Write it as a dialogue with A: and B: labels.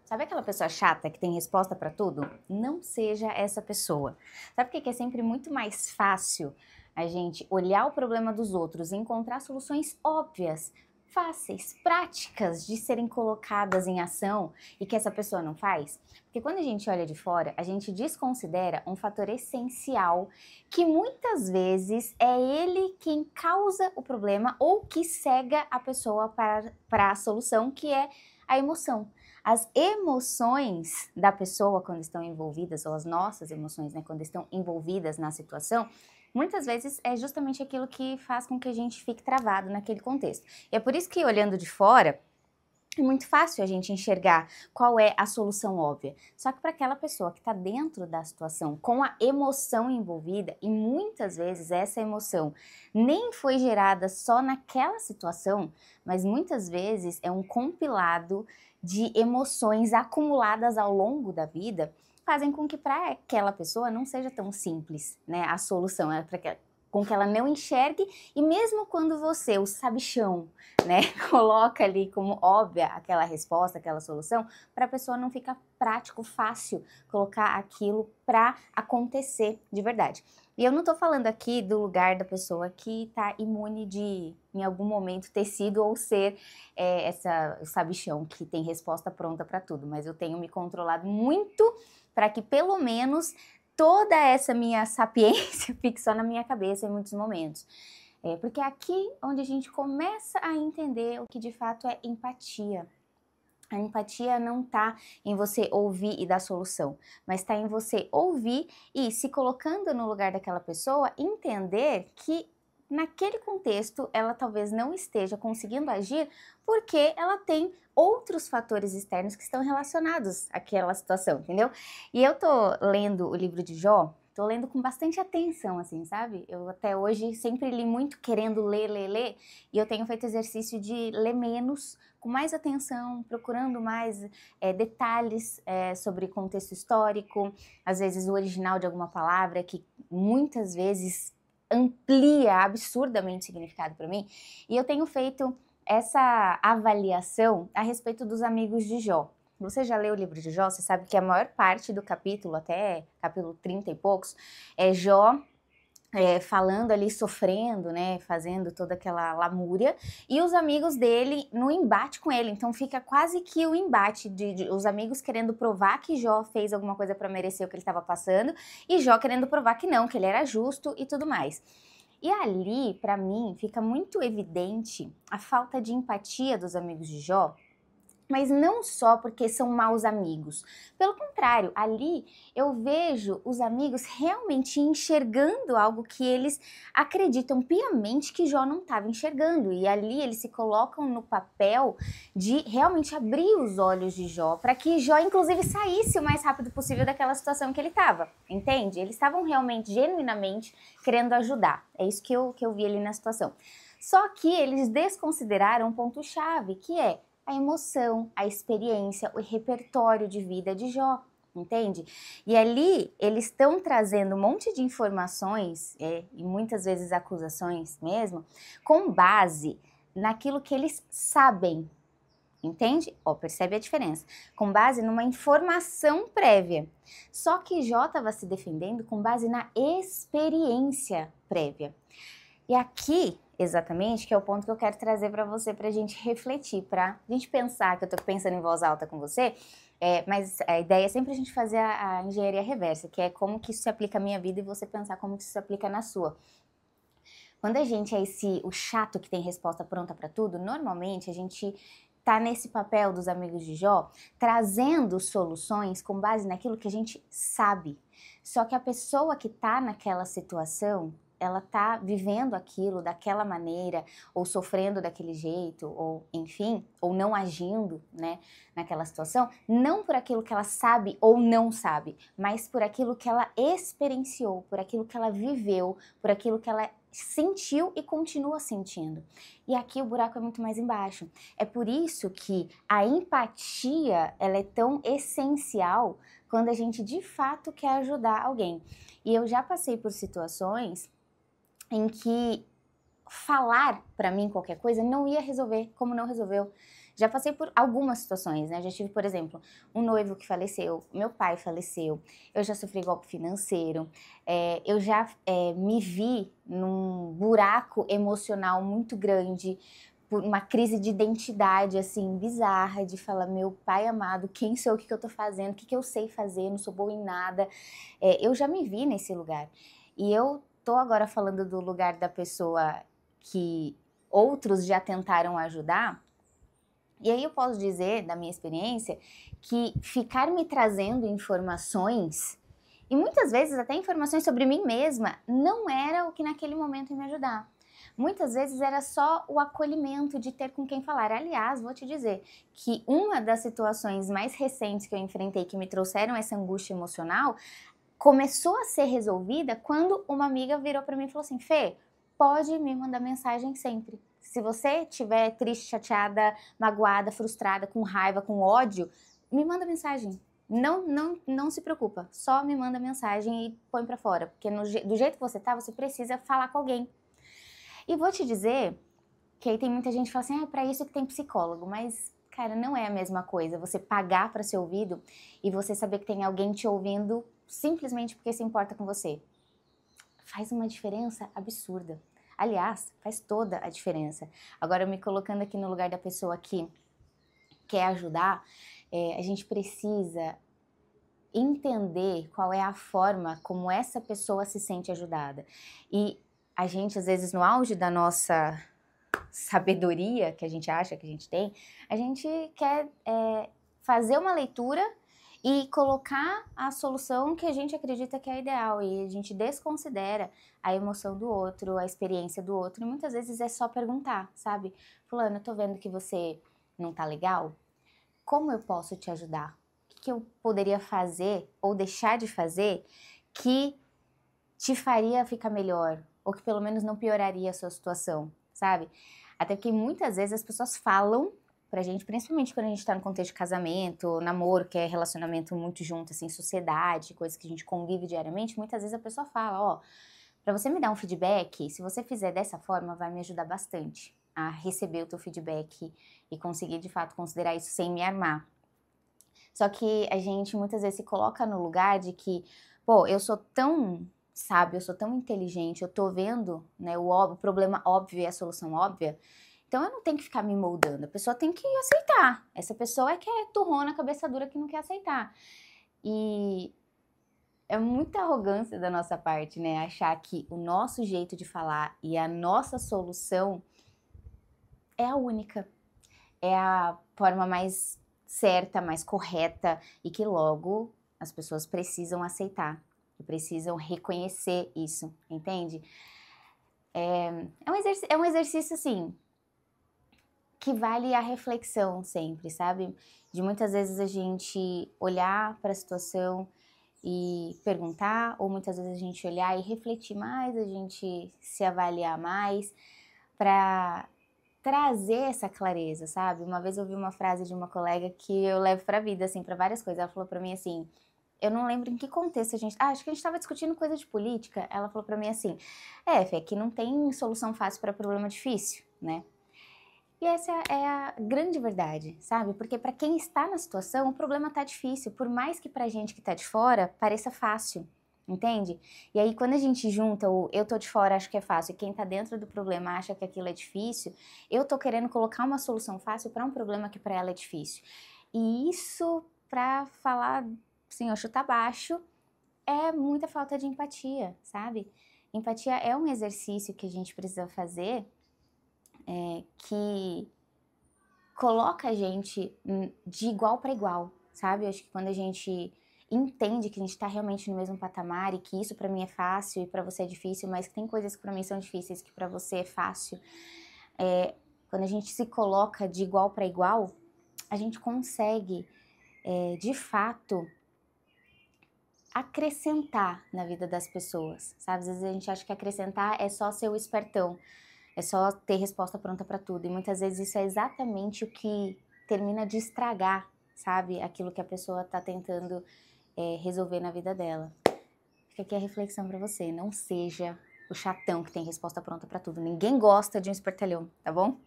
A: Sabe aquela pessoa chata que tem resposta para tudo? Não seja essa pessoa. Sabe por que é sempre muito mais fácil a gente olhar o problema dos outros e encontrar soluções óbvias, fáceis, práticas de serem colocadas em ação e que essa pessoa não faz? Porque quando a gente olha de fora, a gente desconsidera um fator essencial que muitas vezes é ele quem causa o problema ou que cega a pessoa para a solução, que é a emoção. As emoções da pessoa quando estão envolvidas, ou as nossas emoções, né, quando estão envolvidas na situação, muitas vezes é justamente aquilo que faz com que a gente fique travado naquele contexto. E é por isso que, olhando de fora, é muito fácil a gente enxergar qual é a solução óbvia. Só que para aquela pessoa que está dentro da situação, com a emoção envolvida, e muitas vezes essa emoção nem foi gerada só naquela situação, mas muitas vezes é um compilado de emoções acumuladas ao longo da vida, fazem com que para aquela pessoa não seja tão simples, né, a solução, com que ela não enxergue, e mesmo quando você, o sabichão, né, coloca ali como óbvia aquela resposta, aquela solução, para a pessoa não fica prático, fácil colocar aquilo para acontecer de verdade. E eu não tô falando aqui do lugar da pessoa que tá imune de, em algum momento, ter sido ou ser o sabichão que tem resposta pronta para tudo, mas eu tenho me controlado muito para que pelo menos toda essa minha sapiência fique só na minha cabeça em muitos momentos. Porque é aqui onde a gente começa a entender o que de fato é empatia. A empatia não está em você ouvir e dar solução, mas está em você ouvir e, se colocando no lugar daquela pessoa, entender que naquele contexto ela talvez não esteja conseguindo agir porque ela tem outros fatores externos que estão relacionados àquela situação, entendeu? E eu tô lendo o livro de Jó. Tô lendo com bastante atenção, assim, sabe? Eu até hoje sempre li muito querendo ler, e eu tenho feito exercício de ler menos, com mais atenção, procurando mais detalhes sobre contexto histórico, às vezes o original de alguma palavra, que muitas vezes amplia absurdamente o significado para mim. E eu tenho feito essa avaliação a respeito dos amigos de Jó. Você já leu o livro de Jó? Você sabe que a maior parte do capítulo, até capítulo 30 e poucos, é Jó falando ali, sofrendo, né, fazendo toda aquela lamúria, e os amigos dele no embate com ele. Então fica quase que o embate de os amigos querendo provar que Jó fez alguma coisa para merecer o que ele estava passando, e Jó querendo provar que não, que ele era justo e tudo mais. E ali, para mim, fica muito evidente a falta de empatia dos amigos de Jó, mas não só porque são maus amigos. Pelo contrário, ali eu vejo os amigos realmente enxergando algo que eles acreditam piamente que Jó não estava enxergando. E ali eles se colocam no papel de realmente abrir os olhos de Jó, para que Jó, inclusive, saísse o mais rápido possível daquela situação que ele estava. Entende? Eles estavam realmente, genuinamente, querendo ajudar. É isso que eu vi ali na situação. Só que eles desconsideraram um ponto-chave, que é a emoção, a experiência, o repertório de vida de Jó, entende? E ali eles estão trazendo um monte de informações, e muitas vezes acusações mesmo, com base naquilo que eles sabem, entende? Percebe a diferença? Com base numa informação prévia. Só que Jó estava se defendendo com base na experiência prévia. E aqui, exatamente, que é o ponto que eu quero trazer para você, para a gente refletir, para a gente pensar, que eu estou pensando em voz alta com você, mas a ideia é sempre a gente fazer a engenharia reversa, que é como que isso se aplica à minha vida e você pensar como que isso se aplica na sua. Quando a gente é o chato que tem resposta pronta para tudo, normalmente a gente tá nesse papel dos amigos de Jó, trazendo soluções com base naquilo que a gente sabe. Só que a pessoa que tá naquela situação, ela tá vivendo aquilo daquela maneira, ou sofrendo daquele jeito, ou enfim, ou não agindo, né, naquela situação, não por aquilo que ela sabe ou não sabe, mas por aquilo que ela experienciou, por aquilo que ela viveu, por aquilo que ela sentiu e continua sentindo. E aqui o buraco é muito mais embaixo. É por isso que a empatia, ela é tão essencial quando a gente de fato quer ajudar alguém. E eu já passei por situações em que falar para mim qualquer coisa não ia resolver, como não resolveu. Já passei por algumas situações, né? Já tive, por exemplo, um noivo que faleceu, meu pai faleceu, eu já sofri golpe financeiro, eu já me vi num buraco emocional muito grande, por uma crise de identidade, assim, bizarra, de falar, meu pai amado, quem sou eu, o que eu tô fazendo, o que eu sei fazer, não sou boa em nada. Eu já me vi nesse lugar. E eu tô agora falando do lugar da pessoa que outros já tentaram ajudar. E aí eu posso dizer, da minha experiência, que ficar me trazendo informações, e muitas vezes até informações sobre mim mesma, não era o que naquele momento ia me ajudar. Muitas vezes era só o acolhimento de ter com quem falar. Aliás, vou te dizer que uma das situações mais recentes que eu enfrentei que me trouxeram essa angústia emocional começou a ser resolvida quando uma amiga virou para mim e falou assim: Fê, pode me mandar mensagem sempre. Se você estiver triste, chateada, magoada, frustrada, com raiva, com ódio, me manda mensagem. Não se preocupa, só me manda mensagem e põe pra fora, porque do jeito que você tá, você precisa falar com alguém. E vou te dizer que aí tem muita gente que fala assim, pra isso que tem psicólogo, mas, cara, não é a mesma coisa você pagar pra ser ouvido e você saber que tem alguém te ouvindo simplesmente porque se importa com você. Faz uma diferença absurda. Aliás, faz toda a diferença. Agora, eu me colocando aqui no lugar da pessoa que quer ajudar, a gente precisa entender qual é a forma como essa pessoa se sente ajudada. E a gente, às vezes, no auge da nossa sabedoria que a gente acha que a gente tem, a gente quer fazer uma leitura e colocar a solução que a gente acredita que é ideal, e a gente desconsidera a emoção do outro, a experiência do outro, e muitas vezes é só perguntar, sabe? Fulano, eu tô vendo que você não tá legal, como eu posso te ajudar? O que eu poderia fazer ou deixar de fazer que te faria ficar melhor, ou que pelo menos não pioraria a sua situação, sabe? Até porque muitas vezes as pessoas falam pra gente, principalmente quando a gente tá no contexto de casamento, namoro, que é relacionamento muito junto, assim, sociedade, coisas que a gente convive diariamente, muitas vezes a pessoa fala, ó, pra você me dar um feedback, se você fizer dessa forma, vai me ajudar bastante a receber o teu feedback e conseguir, de fato, considerar isso sem me armar. Só que a gente muitas vezes se coloca no lugar de que, pô, eu sou tão sábio, eu sou tão inteligente, eu tô vendo, né, o problema óbvio e a solução óbvia, então eu não tenho que ficar me moldando, a pessoa tem que aceitar. Essa pessoa é que é turrona, cabeça dura, que não quer aceitar. E é muita arrogância da nossa parte, né, achar que o nosso jeito de falar e a nossa solução é a única, é a forma mais certa, mais correta, e que logo as pessoas precisam aceitar e precisam reconhecer isso, entende? É um exercício assim que vale a reflexão sempre, sabe? De muitas vezes a gente olhar para a situação e perguntar, ou muitas vezes a gente olhar e refletir mais, a gente se avaliar mais para trazer essa clareza, sabe? Uma vez eu ouvi uma frase de uma colega que eu levo pra vida, assim, pra várias coisas. Ela falou pra mim assim, eu não lembro em que contexto a gente... acho que a gente tava discutindo coisa de política. Ela falou pra mim assim, Fê, que não tem solução fácil pra problema difícil, né? E essa é a grande verdade, sabe? Porque pra quem está na situação, o problema tá difícil. Por mais que pra gente que tá de fora, pareça fácil. Entende? E aí, quando a gente junta o eu tô de fora, acho que é fácil, e quem tá dentro do problema acha que aquilo é difícil, eu tô querendo colocar uma solução fácil para um problema que para ela é difícil. E isso, pra falar, assim, ó, chutar baixo, é muita falta de empatia, sabe? Empatia é um exercício que a gente precisa fazer, que coloca a gente de igual para igual, sabe? Eu acho que quando a gente entende que a gente está realmente no mesmo patamar e que isso para mim é fácil e para você é difícil, mas que tem coisas que para mim são difíceis que para você é fácil, quando a gente se coloca de igual para igual, a gente consegue, de fato, acrescentar na vida das pessoas, sabe? Às vezes a gente acha que acrescentar é só ser o espertão, é só ter resposta pronta para tudo, e muitas vezes isso é exatamente o que termina de estragar, sabe? Aquilo que a pessoa está tentando resolver na vida dela. Fica aqui a reflexão para você, não seja o chatão que tem resposta pronta para tudo. Ninguém gosta de um espertalhão, tá bom?